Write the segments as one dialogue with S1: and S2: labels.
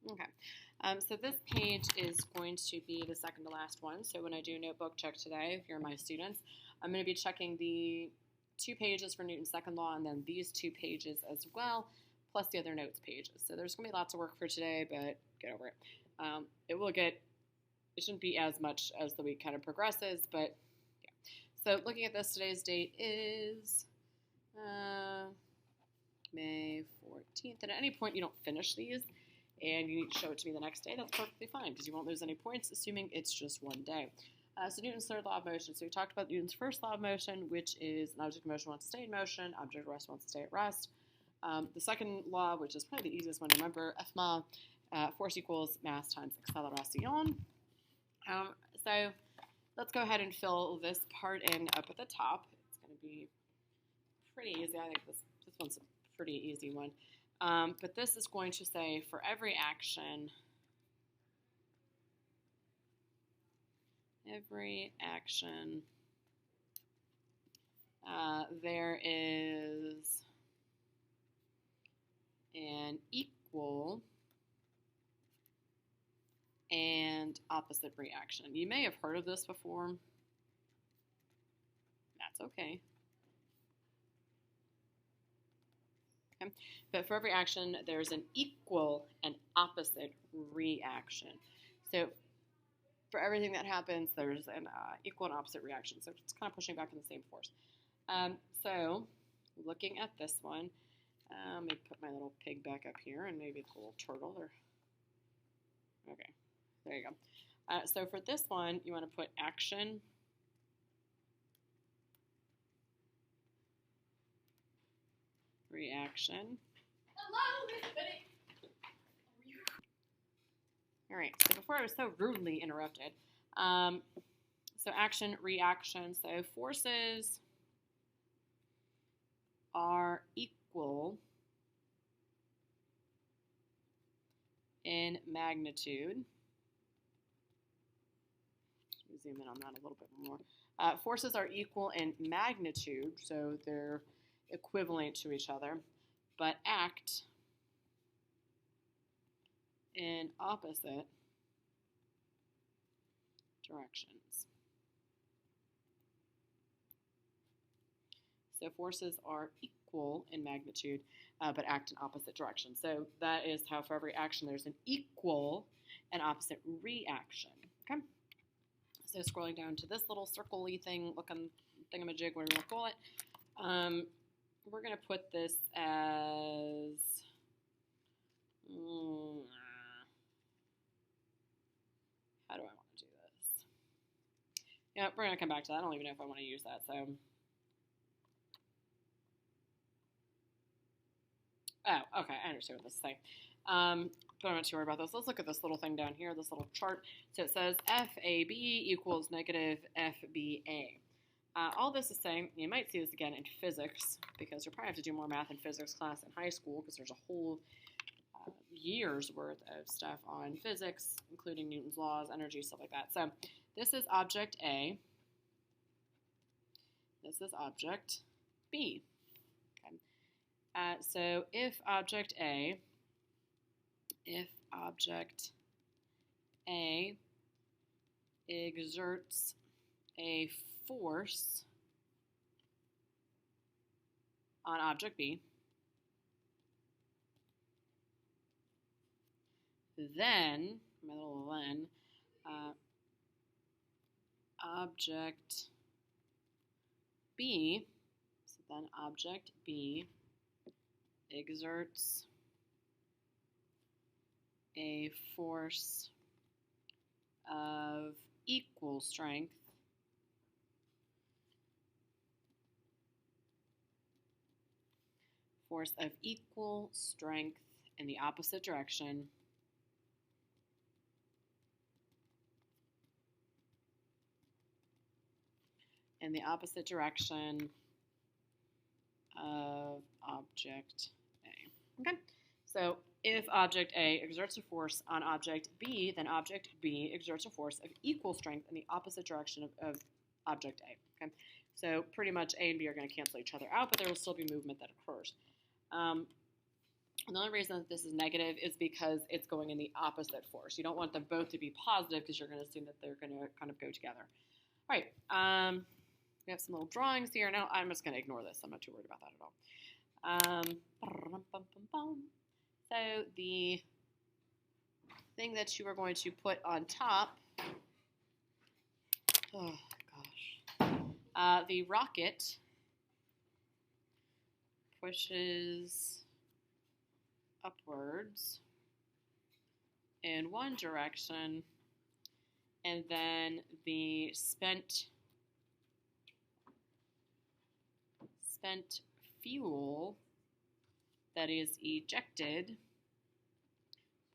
S1: Okay. So this page is going to be the second to last one. So when I do notebook check today, if you're my students, I'm going to be checking the 2 pages for Newton's second law and then these 2 pages as well, plus the other notes pages. So there's going to be lots of work for today, but get over it. It shouldn't be as much as the week kind of progresses, but yeah. So looking at this, today's date is May 14th. And at any point you don't finish these and you need to show it to me the next day, that's perfectly fine because you won't lose any points, assuming it's just one day. So Newton's third law of motion. So we talked about Newton's first law of motion, which is an object in motion wants to stay in motion, object at rest wants to stay at rest. The second law, which is probably the easiest one to remember, FMA, force equals mass times acceleration. So let's go ahead and fill this part in up at the top. It's going to be pretty easy. I think this one's a pretty easy one. But this is going to say for every action, there is an equal and opposite reaction. You may have heard of this before. That's okay. Okay. But for every action, there's an equal and opposite reaction. So for everything that happens, there's an equal and opposite reaction. So it's kind of pushing back in the same force. So looking at this one, let me put my little pig back up here and maybe it's a little turtle. Okay, there you go. So for this one, you want to put action reaction. Hello, Miss Betty. All right, so before I was so rudely interrupted, so action, reaction, so forces are equal in magnitude. Let me zoom in on that a little bit more. Forces are equal in magnitude, so they're equivalent to each other, but act in opposite directions. So forces are equal in magnitude, but act in opposite directions. So that is how for every action there's an equal and opposite reaction. Okay. So scrolling down to this little circle-y thing, looking thingamajig, whatever you want to call it, we're going to put this as how do I want to do this? Yeah, we're going to come back to that. I don't even know if I want to use that. So, oh, okay, I understand what this is saying. But I'm not too worried about this. Let's look at this little thing down here, this little chart. So it says FAB equals negative FBA. All this is saying, you might see this again in physics, because you'll probably have to do more math in physics class in high school, because there's a whole year's worth of stuff on physics, including Newton's laws, energy, stuff like that. So this is object A. This is object B. Okay. So if object A exerts a force on object B, then, my little then, object B, so then object B exerts a force of equal strength in the opposite direction of object A. Okay, so if object A exerts a force on object B, then object B exerts a force of equal strength in the opposite direction of object A. Okay, so pretty much A and B are going to cancel each other out, but there will still be movement that occurs. And the only reason that this is negative is because it's going in the opposite force. You don't want them both to be positive because you're going to assume that they're going to kind of go together. All right, we have some little drawings here. Now I'm just going to ignore this. I'm not too worried about that at all. So the thing that you are going to put on top, oh gosh, the rocket pushes upwards in one direction, and then the spent fuel that is ejected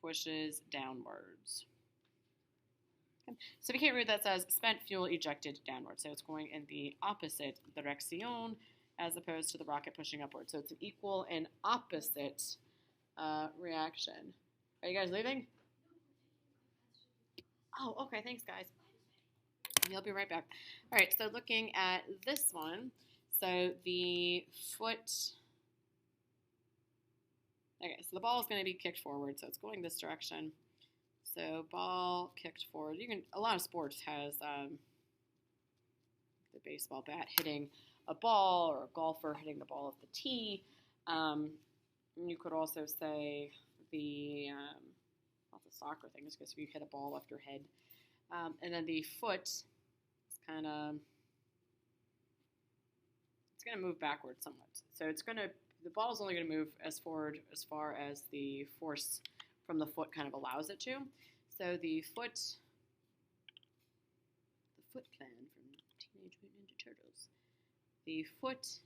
S1: pushes downwards. Okay. So we can't read that says spent fuel ejected downwards. So it's going in the opposite direction as opposed to the rocket pushing upwards. So it's an equal and opposite reaction. Are you guys leaving? Oh, okay. Thanks, guys. I'll be right back. All right. So looking at this one, so the foot. Okay, so the ball is going to be kicked forward, so it's going this direction. So ball kicked forward. A lot of sports has the baseball bat hitting a ball, or a golfer hitting the ball at the tee. You could also say the soccer thing is because you hit a ball off your head. And then the foot is kind of, it's going to move backwards somewhat. So the ball is only going to move as forward as far as the force from the foot kind of allows it to. So the foot plan from Teenage Mutant Ninja Turtles. The foot,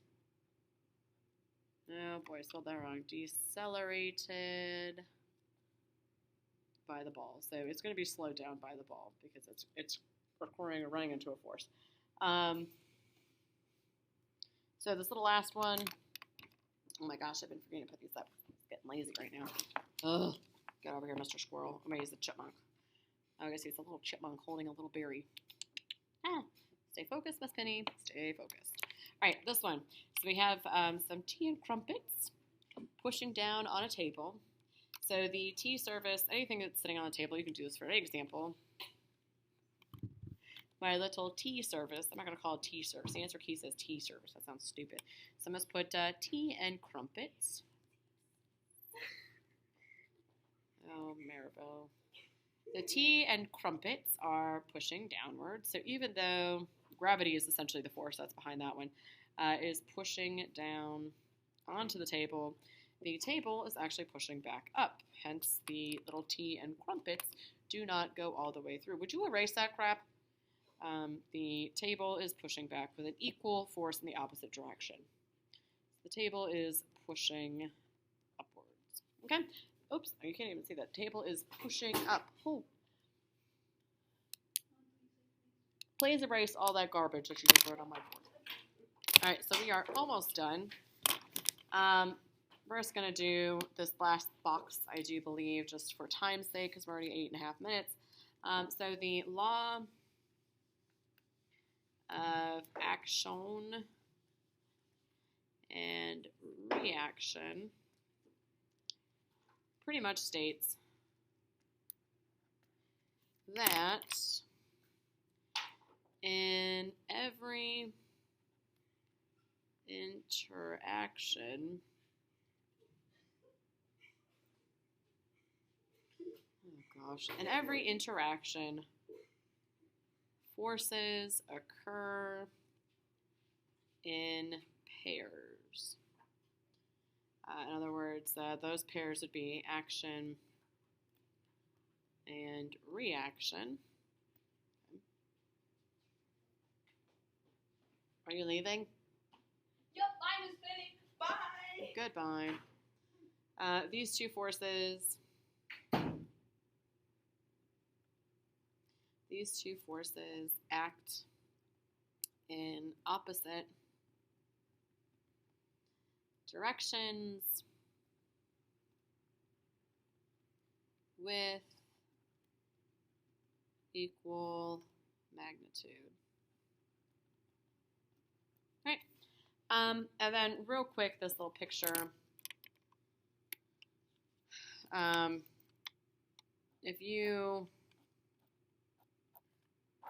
S1: oh boy, I spelled that wrong, decelerated by the ball. So it's going to be slowed down by the ball because it's running into a force. So this little last one, oh my gosh, I've been forgetting to put these up. It's getting lazy right now. Ugh. Get over here, Mr. Squirrel. I'm going to use the chipmunk. I guess it's a little chipmunk holding a little berry. Stay focused, Miss Penny. Stay focused. All right, this one. So we have some tea and crumpets pushing down on a table. So the tea service, anything that's sitting on the table, you can do this for an example. My little tea service, I'm not going to call it tea service. The answer key says tea service. That sounds stupid. So I'm going to put tea and crumpets. Oh, Maribel. The tea and crumpets are pushing downward. So even though gravity is essentially the force that's behind that one, is pushing down onto the table is actually pushing back up. Hence, the little tea and crumpets do not go all the way through. Would you erase that crap? The table is pushing back with an equal force in the opposite direction. The table is pushing upwards. Okay? Oops, you can't even see that. Table is pushing up. Oh. Please erase all that garbage that you just wrote on my board. All right, so we are almost done. We're just going to do this last box, I do believe, just for time's sake, because we're already 8.5 minutes. So the law of action and reaction pretty much states that in every interaction, in every interaction, forces occur in pairs. In other words, those pairs would be action and reaction. Are you leaving?
S2: Yep, I'm just kidding. Bye.
S1: Goodbye. These two forces act in opposite directions with equal magnitude. All right. And then real quick, this little picture If you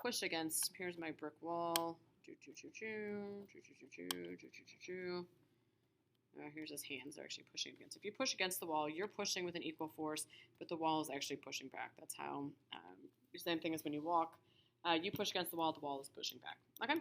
S1: push against, here's my brick wall. Here's his hands are actually pushing against. If you push against the wall, you're pushing with an equal force, but the wall is actually pushing back. That's how, the same thing as when you walk. You push against the wall is pushing back. Okay?